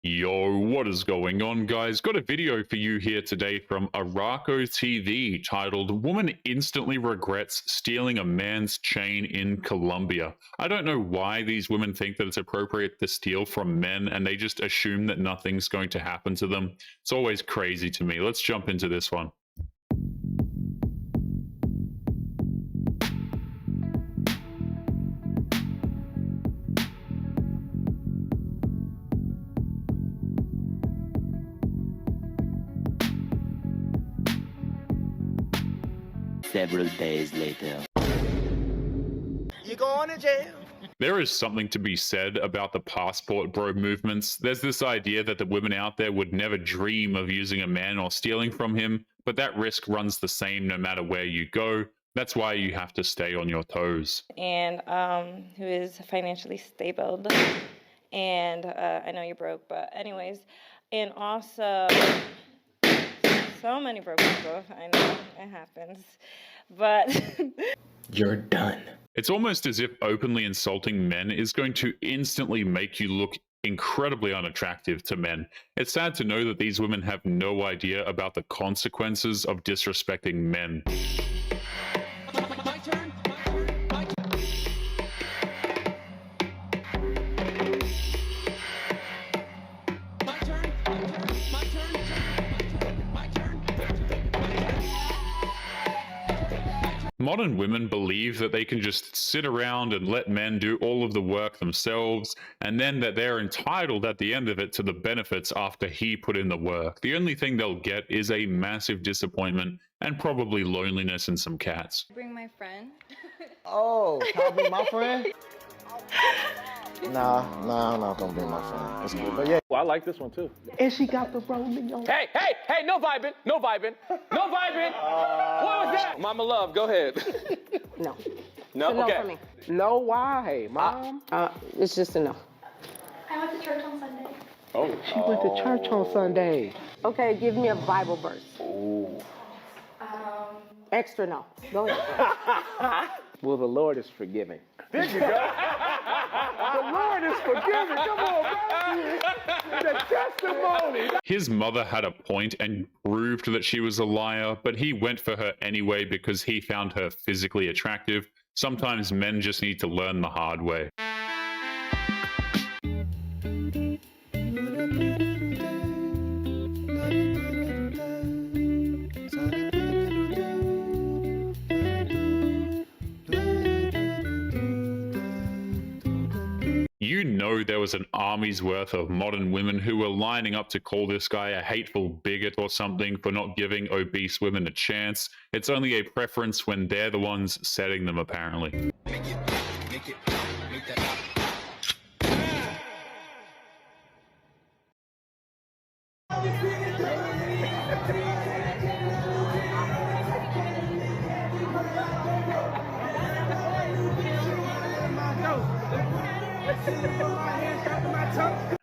Yo, what is going on, guys? Got a video for you here today from Araco TV titled Woman Instantly Regrets Stealing a Man's Chain in Colombia. I don't know why these women think that it's appropriate to steal from men and they just assume that nothing's going to happen to them. It's always crazy to me. Let's jump into this one. Several days later. You going to jail? There is something to be said about the passport bro movements. There's this idea that the women out there would never dream of using a man or stealing from him, but that risk runs the same no matter where you go. That's why you have to stay on your toes. And who is financially stable. And I know you're broke, but anyways. And also, so many broke people. I know, it happens. But You're done. It's almost as if openly insulting men is going to instantly make you look incredibly unattractive to men. It's sad to know that these women have no idea about the consequences of disrespecting men. Modern women believe that they can just sit around and let men do all of the work themselves, and then that they're entitled at the end of it to the benefits after he put in the work. The only thing they'll get is a massive disappointment and probably loneliness and some cats. Bring my friend. Oh, can I bring my friend? Nah, I'm not gonna bring my friend. That's cool, but yeah. Well, I like this one too. And she got the rolling on. Hey, no vibing, no vibing, no vibing. What was that? Mama Love, go ahead. No. No, It's a no okay. for me. No, why, Mom? It's just a no. I went to church on Sunday. Oh, She went to church on Sunday. Okay, give me a Bible verse. Ooh. Extra no. Go ahead. Well, the Lord is forgiving. There you go. The Lord is forgiving. Come on, man. The testimony. His mother had a point and proved that she was a liar, but he went for her anyway because he found her physically attractive. Sometimes men just need to learn the hard way. You know there was an army's worth of modern women who were lining up to call this guy a hateful bigot or something for not giving obese women a chance. It's only a preference when they're the ones setting them, apparently.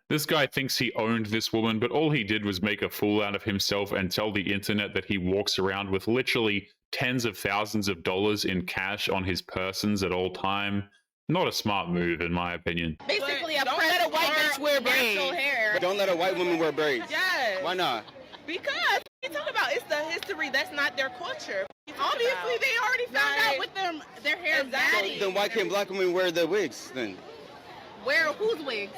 This guy thinks he owned this woman, but all he did was make a fool out of himself and tell the internet that he walks around with literally tens of thousands of dollars in cash on his persons at all time. Not a smart move, in my opinion. Basically, don't let a white bitch wear braids. Hair. Don't let a white woman wear braids. Yes. Why not? Because you talk about it's the history. That's not their culture. Obviously, they already found out with their hair matty. Then why can't black women wear the wigs then? Where? Whose wigs?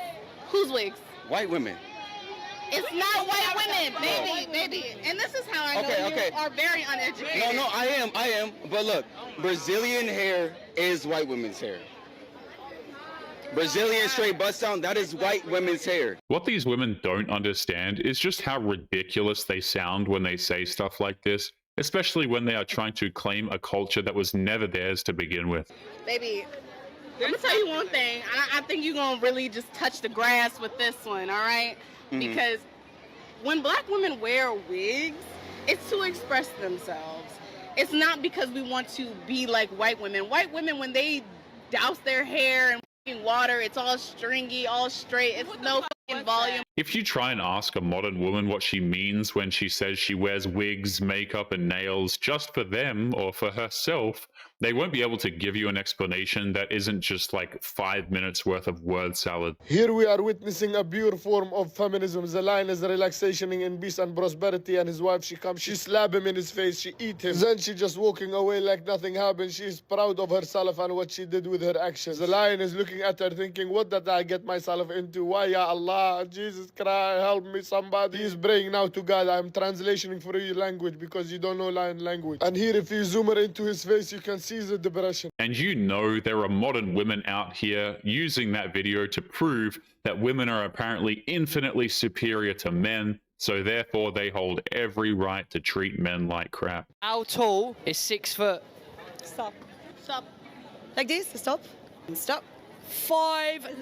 Whose wigs? White women. It's not white women, maybe. And this is how I know you are very uneducated. No, I am. But look, Brazilian hair is white women's hair. Brazilian straight bust down, that is white women's hair. What these women don't understand is just how ridiculous they sound when they say stuff like this, especially when they are trying to claim a culture that was never theirs to begin with. Baby, I'm gonna tell you one thing. I think you're gonna really just touch the grass with this one, all right? Because when black women wear wigs, it's to express themselves. It's not because we want to be like white women. White women, when they douse their hair in water, it's all stringy, all straight. It's no volume. If you try and ask a modern woman what she means when she says she wears wigs, makeup, and nails just for them or for herself, They won't be able to give you an explanation that isn't just like 5 minutes worth of word salad. Here we are witnessing a pure form of feminism. The line is relaxationing in peace and prosperity, and his wife, she comes, she slap him in his face, she eat him. Then she just walking away like nothing happened. She is proud of herself and what she did with her actions. The lion is looking at her thinking, what did I get myself into? Why, ya Allah, Jesus Christ, help me somebody. He is praying now to God. I'm translating for you language because you don't know lion language. And here, if you zoom her into his face, you can see the depression. And you know there are modern women out here using that video to prove that women are apparently infinitely superior to men, so therefore they hold every right to treat men like crap. How tall is 6 foot? Stop. Stop. Like this? Stop. Stop. 5'9.5".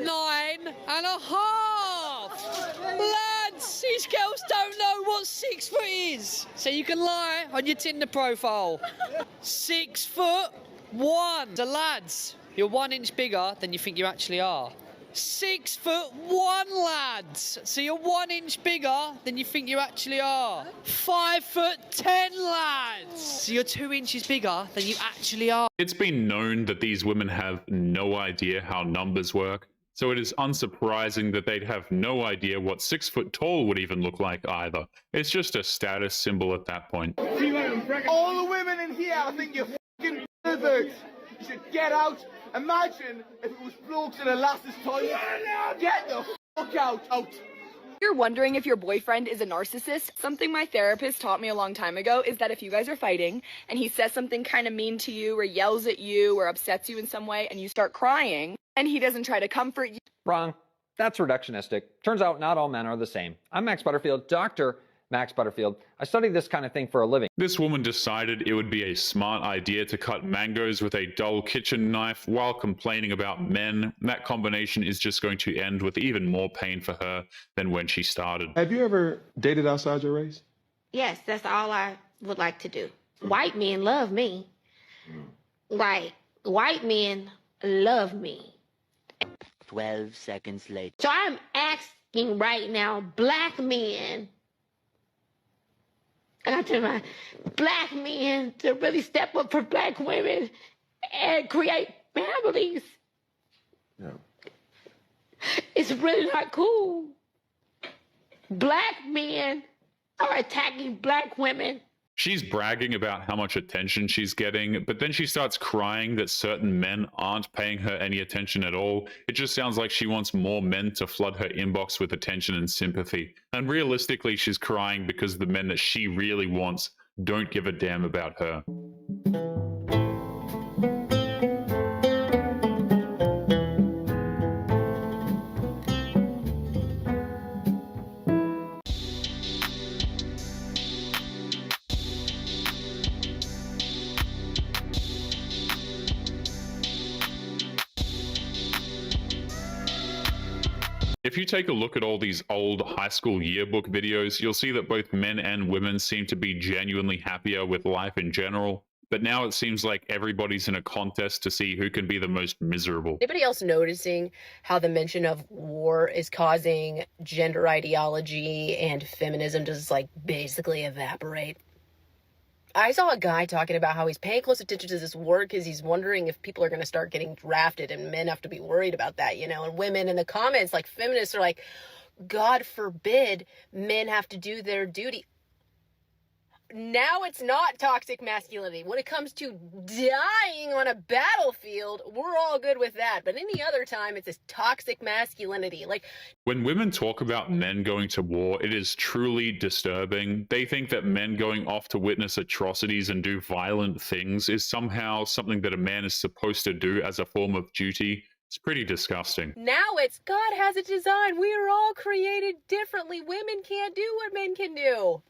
Lads, these girls don't know what 6 foot is. So you can lie on your Tinder profile. 6'1". So lads, you're 1 inch bigger than you think you actually are. 6'1", lads. So you're 1 inch bigger than you think you actually are. 5'10", lads. So you're 2 inches bigger than you actually are. It's been known that these women have no idea how numbers work, so it is unsurprising that they'd have no idea what 6 foot tall would even look like either. It's just a status symbol at that point. All the women in here, I think you're fucking perverts. You should get out. Imagine if it was blokes in a lass's toilet. Get the fuck out. You're wondering if your boyfriend is a narcissist? Something my therapist taught me a long time ago is that if you guys are fighting and he says something kind of mean to you or yells at you or upsets you in some way and you start crying and he doesn't try to comfort you. Wrong. That's reductionistic. Turns out not all men are the same. I'm Max Butterfield, Dr. Max Butterfield. I study this kind of thing for a living. This woman decided it would be a smart idea to cut mangoes with a dull kitchen knife while complaining about men. That combination is just going to end with even more pain for her than when she started. Have you ever dated outside your race? Yes, that's all I would like to do. White men love me. Like, white men love me. 12 seconds later. So I'm asking right now, black men, and I tell my black men to really step up for black women and create families. No. It's really not cool. Black men are attacking black women. She's bragging about how much attention she's getting, but then she starts crying that certain men aren't paying her any attention at all. It just sounds like she wants more men to flood her inbox with attention and sympathy. And realistically, she's crying because the men that she really wants don't give a damn about her. If you take a look at all these old high school yearbook videos, you'll see that both men and women seem to be genuinely happier with life in general. But now it seems like everybody's in a contest to see who can be the most miserable. Anybody else noticing how the mention of war is causing gender ideology and feminism to just like basically evaporate? I saw a guy talking about how he's paying close attention to this war because he's wondering if people are going to start getting drafted and men have to be worried about that, you know, and women in the comments, like feminists are like, God forbid men have to do their duty. Now it's not toxic masculinity. When it comes to dying on a battlefield, we're all good with that. But any other time, it's this toxic masculinity. Like, when women talk about men going to war, it is truly disturbing. They think that men going off to witness atrocities and do violent things is somehow something that a man is supposed to do as a form of duty. It's pretty disgusting. now it's God has a design. We are all created differently. Women can't do what men can do.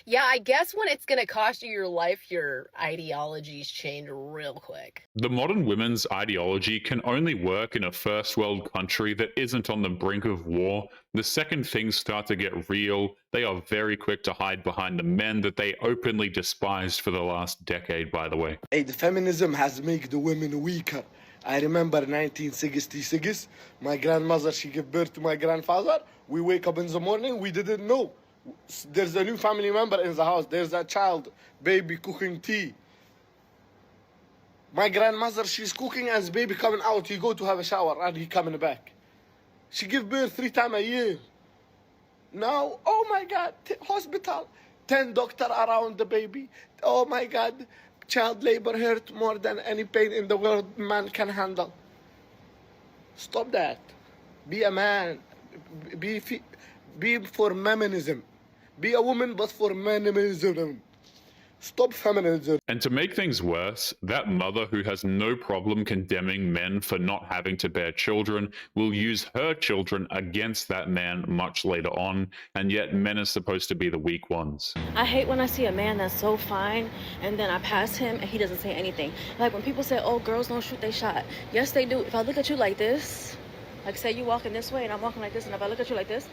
Yeah, I guess when it's going to cost you your life, your ideologies change real quick. The modern women's ideology can only work in a first world country that isn't on the brink of war. The second things start to get real, they are very quick to hide behind the men that they openly despised for the last decade, by the way. Hey, the feminism has made the women weaker. I remember 1966, my grandmother, she gave birth to my grandfather. We wake up in the morning, we didn't know. There's a new family member in the house. There's a child, baby, cooking tea. My grandmother, she's cooking and the baby coming out. He go to have a shower and he coming back. She give birth 3 times a year. Now, oh my God, hospital. 10 doctor around the baby. Oh my God, child labor hurt more than any pain in the world man can handle. Stop that. Be a man. Be for feminism. Be a woman, but for feminism. Stop feminism. And to make things worse, that mother who has no problem condemning men for not having to bear children will use her children against that man much later on, and yet men are supposed to be the weak ones. I hate when I see a man that's so fine and then I pass him and he doesn't say anything. Like when people say, oh, girls don't shoot they shot. Yes, they do. If I look at you like this, like say you walking this way and I'm walking like this, and if I look at you like this,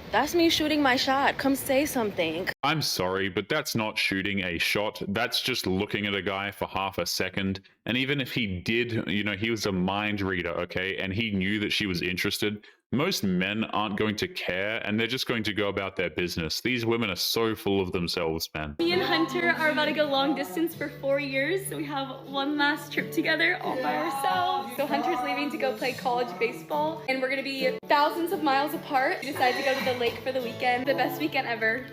that's me shooting my shot. Come say something. I'm sorry, but that's not shooting a shot. That's just looking at a guy for half a second. And even if he did, he was a mind reader, okay? And he knew that she was interested. Most men aren't going to care, and they're just going to go about their business. These women are so full of themselves, man. Me and Hunter are about to go long distance for 4 years, so we have one last trip together all by ourselves. So Hunter's leaving to go play college baseball, and we're gonna be thousands of miles apart. We decided to go to the lake for the weekend, the best weekend ever,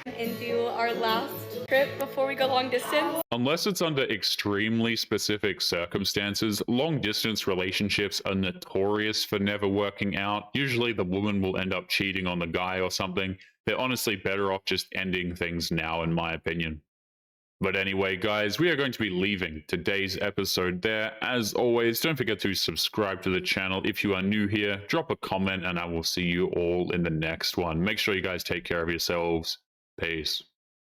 and do our last trip before we go long distance. Unless it's under extremely specific circumstances, long-distance relationships are notorious for never working out. Usually the woman will end up cheating on the guy or something. They're honestly better off just ending things now, in my opinion. But anyway, guys, we are going to be leaving today's episode there. As always, don't forget to subscribe to the channel if you are new here. Drop a comment, and I will see you all in the next one. Make sure you guys take care of yourselves. Peace.